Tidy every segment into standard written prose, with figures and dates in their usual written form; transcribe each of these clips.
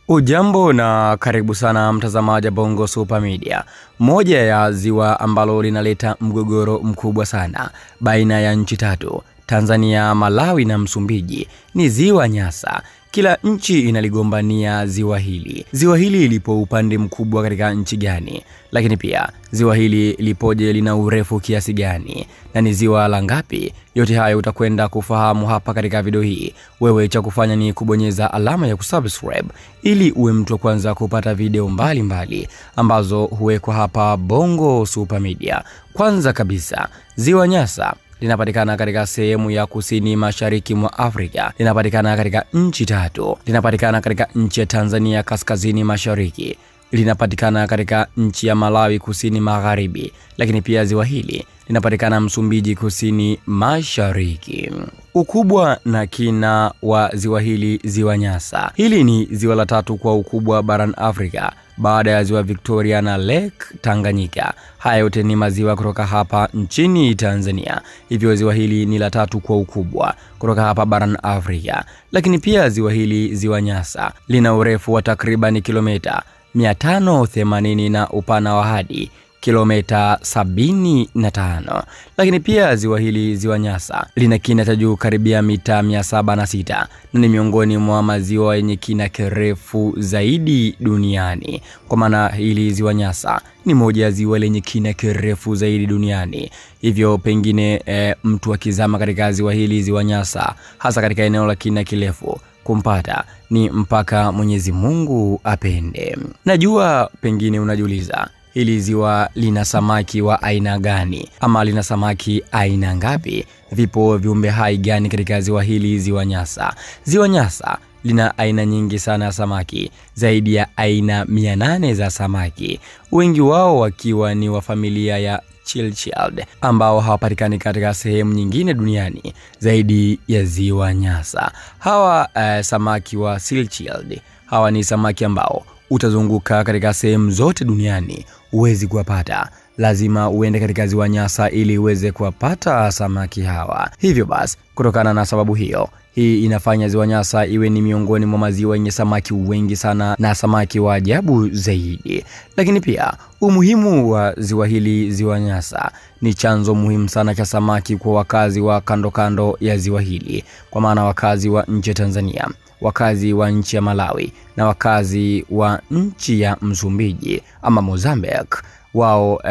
Ujambo na karibu sana mtazamaji Bongo Super Media. Moja ya ziwa ambalo linaleta mgogoro mkubwa sana baina ya nchi tatu, Tanzania, Malawi na Msumbiji, ni ziwa Nyasa. Kila nchi inaligombania ziwa hili. Ziwa hili lipo upande mkubwa katika nchi gani? Lakini pia ziwa hili lipoje, lina urefu kiasi gani? Na ni ziwa la ngapi? Yote hayo utakwenda kufahamu hapa katika video hii. Wewe cha kufanya ni kubonyeza alama ya kusubscribe ili uwe mtu wa kwanza kupata video mbalimbali ambazo huwekwa hapa Bongo Super Media. Kwanza kabisa, ziwa Nyasa linapatikana katika sehemu ya kusini mashariki mwa Afrika. Linapatikana katika nchi tatu. Linapatikana katika nchi ya Tanzania kaskazini mashariki, linapatikana katika nchi ya Malawi kusini magharibi, lakini pia ziwa hili linapatikana Msumbiji kusini mashariki. Ukubwa na kina wa ziwa hili, ziwa Nyasa. Hili ni ziwa la tatu kwa ukubwa barani Afrika baada ya ziwa Victoria na Lake Tanganyika. Haya yote ni maziwa kutoka hapa nchini Tanzania. Hivyo ziwa hili ni la tatu kwa ukubwa kutoka hapa barani Afrika. Lakini pia ziwa hili, ziwa Nyasa, lina urefu wa takriban kilomita 580 na upana wa hadi kilomita 75. Lakini pia ziwa hili, ziwa Nyasa, lina kina cha juu karibia mita 706 na ni miongoni mwa maziwa yenye kina kirefu zaidi duniani. Kwa maana hili ziwa Nyasa ni moja ya ziwa lenye kina kirefu zaidi duniani. Hivyo pengine mtu akizama katika ziwa hili, ziwa Nyasa, hasa katika eneo la kina kirefu, kumpata ni mpaka Mwenyezi Mungu apende. Najua pengine unajiuliza, hili ziwa lina samaki wa aina gani? Ama lina samaki aina ngapi? Vipo viumbe hai gani katika ziwa hili, ziwa Nyasa? Ziwa Nyasa lina aina nyingi sana ya samaki, zaidi ya aina 800 za samaki, wengi wao wakiwa ni wa familia ya Chilchild ambao hawapatikani katika sehemu nyingine duniani zaidi ya ziwa Nyasa. Hawa samaki wa Chilchild, hawa ni samaki ambao utazunguka katika sehemu zote duniani uwezi kuwapata. Lazima uende katika ziwa Nyasa ili uweze kuwapata samaki hawa. Hivyo basi, kutokana na sababu hiyo, hii inafanya ziwa Nyasa iwe ni miongoni mwa maziwa yenye samaki wengi sana na samaki wa ajabu zaidi. Lakini pia umuhimu wa ziwa hili, ziwa Nyasa, ni chanzo muhimu sana cha samaki kwa wakazi wa kando kando ya ziwa hili. Kwa maana wakazi wa nchi ya Tanzania, wakazi wa nchi ya Malawi na wakazi wa nchi ya Msumbiji ama Mozambique, wao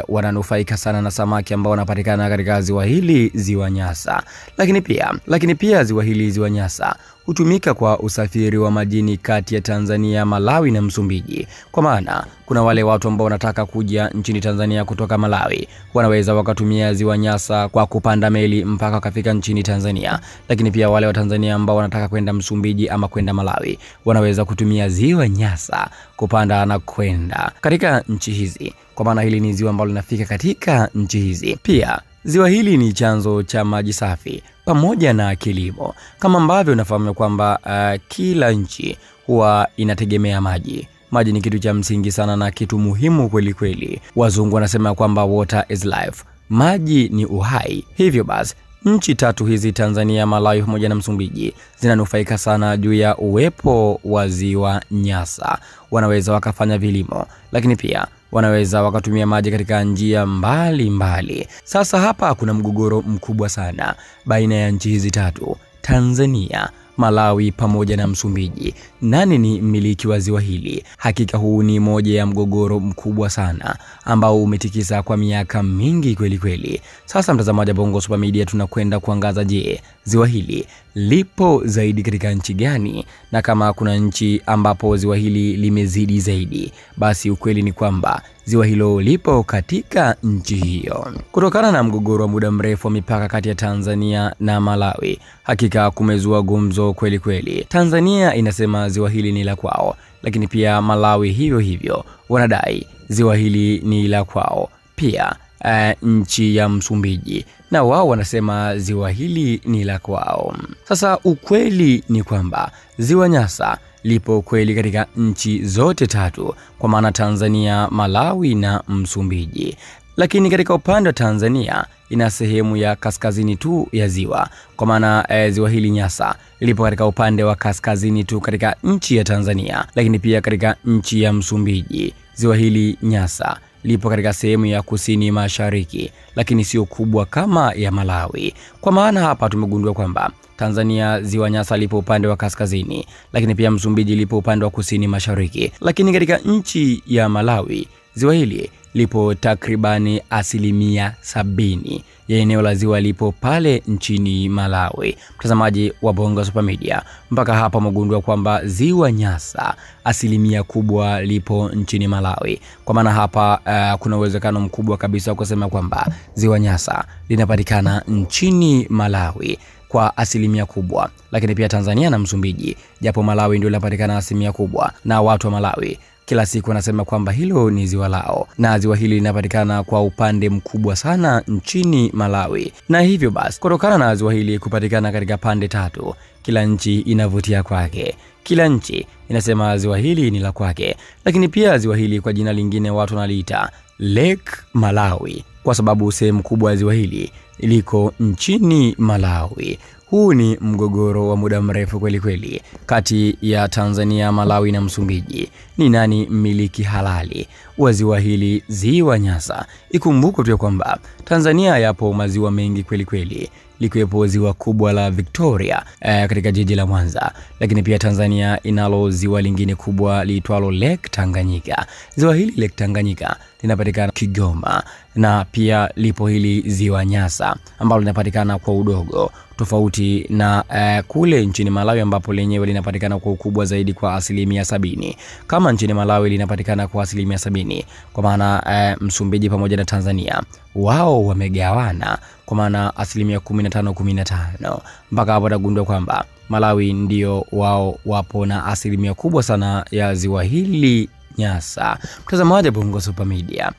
wananufaika sana na samaki ambao wanapatikana katika ziwa hili, ziwa Nyasa. Lakini pia ziwa hili, ziwa Nyasa, hutumika kwa usafiri wa majini kati ya Tanzania, Malawi na Msumbiji. Kwa maana kuna wale watu ambao wanataka kuja nchini Tanzania kutoka Malawi, wanaweza wakatumia ziwa Nyasa kwa kupanda meli mpaka kafika nchini Tanzania. Lakini pia wale wa Tanzania ambao wanataka kwenda Msumbiji ama kwenda Malawi, wanaweza kutumia ziwa Nyasa kupanda na kwenda katika nchi hizi. Kwa maana hili ni ziwa ambalo linafika katika nchi hizi. Pia ziwa hili ni chanzo cha maji safi pamoja na kilimo. Kama ambavyo unafahamu kwamba kila nchi huwa inategemea maji. Maji ni kitu cha msingi sana na kitu muhimu kweli kweli. Wazungu wanasema kwamba water is life, maji ni uhai. Hivyo basi, nchi tatu hizi, Tanzania, Malawi pamoja na Msumbiji, zinanufaika sana juu ya uwepo wa ziwa Nyasa. Wanaweza wakafanya vilimo, lakini pia wanaweza wakatumia maji katika njia mbalimbali. Sasa hapa kuna mgogoro mkubwa sana baina ya nchi hizi tatu, Tanzania, Malawi pamoja na Msumbiji. Nani ni mmiliki wa ziwa hili? Hakika huu ni moja ya mgogoro mkubwa sana ambao umetikisa kwa miaka mingi kweli kweli. Sasa mtazamaji Bongo Super Media, tunakwenda kuangaza, je, ziwa hili lipo zaidi katika nchi gani? Na kama kuna nchi ambapo ziwa hili limezidi zaidi, basi ukweli ni kwamba ziwa hilo lipo katika nchi hiyo. Kutokana na mgogoro wa muda mrefu wa mipaka kati ya Tanzania na Malawi, hakika kumezua gumzo kweli kweli. Tanzania inasema ziwa hili ni la kwao, lakini pia Malawi hivyo hivyo wanadai ziwa hili ni la kwao. Pia nchi ya Msumbiji na wao wanasema ziwa hili ni la kwao. Sasa ukweli ni kwamba ziwa Nyasa lipo kweli katika nchi zote tatu, kwa maana Tanzania, Malawi na Msumbiji. Lakini katika upande wa Tanzania ina sehemu ya kaskazini tu ya ziwa, kwa maana ziwa hili Nyasa lipo katika upande wa kaskazini tu katika nchi ya Tanzania. Lakini pia katika nchi ya Msumbiji ziwa hili Nyasa lipo katika sehemu ya kusini mashariki, lakini sio kubwa kama ya Malawi. Kwa maana hapa tumegundua kwamba Tanzania ziwa Nyasa lipo upande wa kaskazini, lakini pia Msumbiji lipo upande wa kusini mashariki. Lakini katika nchi ya Malawi ziwa hili lipo takribani 70% ya eneo la ziwa lipo pale nchini Malawi. Mtazamaji wa Bongo Super Media, mpaka hapa umegundua kwamba ziwa Nyasa asilimia kubwa lipo nchini Malawi. Kwa maana hapa kuna uwezekano mkubwa kabisa kusema kwamba ziwa Nyasa linapatikana nchini Malawi kwa asilimia kubwa. Lakini pia Tanzania na Msumbiji, japo Malawi ndio linapatikana asilimia kubwa, na watu wa Malawi kila siku wanasema kwamba hilo ni ziwa lao, na ziwa hili linapatikana kwa upande mkubwa sana nchini Malawi. Na hivyo basi, kutokana na ziwa hili kupatikana katika pande tatu, kila nchi inavutia kwake. Kila nchi inasema ziwa hili ni la kwake. Lakini pia ziwa hili kwa jina lingine watu wanaliita Lake Malawi, kwa sababu sehemu kubwa ya ziwa hili liko nchini Malawi. Huu ni mgogoro wa muda mrefu kweli kweli kati ya Tanzania, Malawi na Msumbiji. Ni nani mmiliki halali wa ziwa hili ziwa Nyasa? Ikumbuke tu kwamba Tanzania yapo maziwa mengi kweli kweli, likiwepo ziwa kubwa la Victoria katika jiji la Mwanza. Lakini pia Tanzania inalo ziwa lingine kubwa liitwalo Lake Tanganyika. Ziwa hili Lake Tanganyika linapatikana Kigoma, na pia lipo hili ziwa Nyasa ambalo linapatikana kwa udogo, tofauti na kule nchini Malawi ambapo lenyewe linapatikana kwa ukubwa zaidi kwa 70%. Kama nchini Malawi linapatikana kwa 70%, kwa maana Msumbiji pamoja na Tanzania wao wamegawana kwa maana 15-15. Mpaka hapo utagundua kwamba Malawi ndio wao wapo na asilimia kubwa sana ya ziwa hili Nyasa. Mtazamaji wa Bongo Super Media,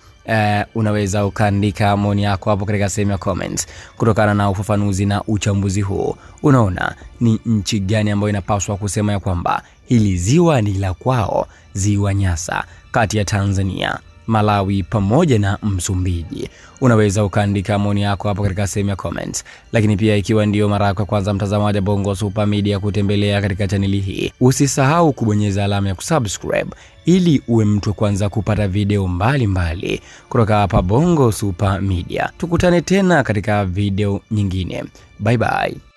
unaweza ukaandika maoni yako hapo katika sehemu ya comments kutokana na ufafanuzi na uchambuzi huu. Unaona ni nchi gani ambayo inapaswa kusema ya kwamba hili ziwa ni la kwao, ziwa Nyasa, kati ya Tanzania, Malawi pamoja na Msumbiji? Unaweza ukaandika maoni yako hapo katika sehemu ya comments. Lakini pia ikiwa ndio mara yako ya kwanza mtazamaji wa Bongo Super Media kutembelea katika chaneli hii, usisahau kubonyeza alama ya kusubscribe ili uwe mtu wa kwanza kupata video mbalimbali kutoka hapa Bongo Super Media. Tukutane tena katika video nyingine. Bye bye.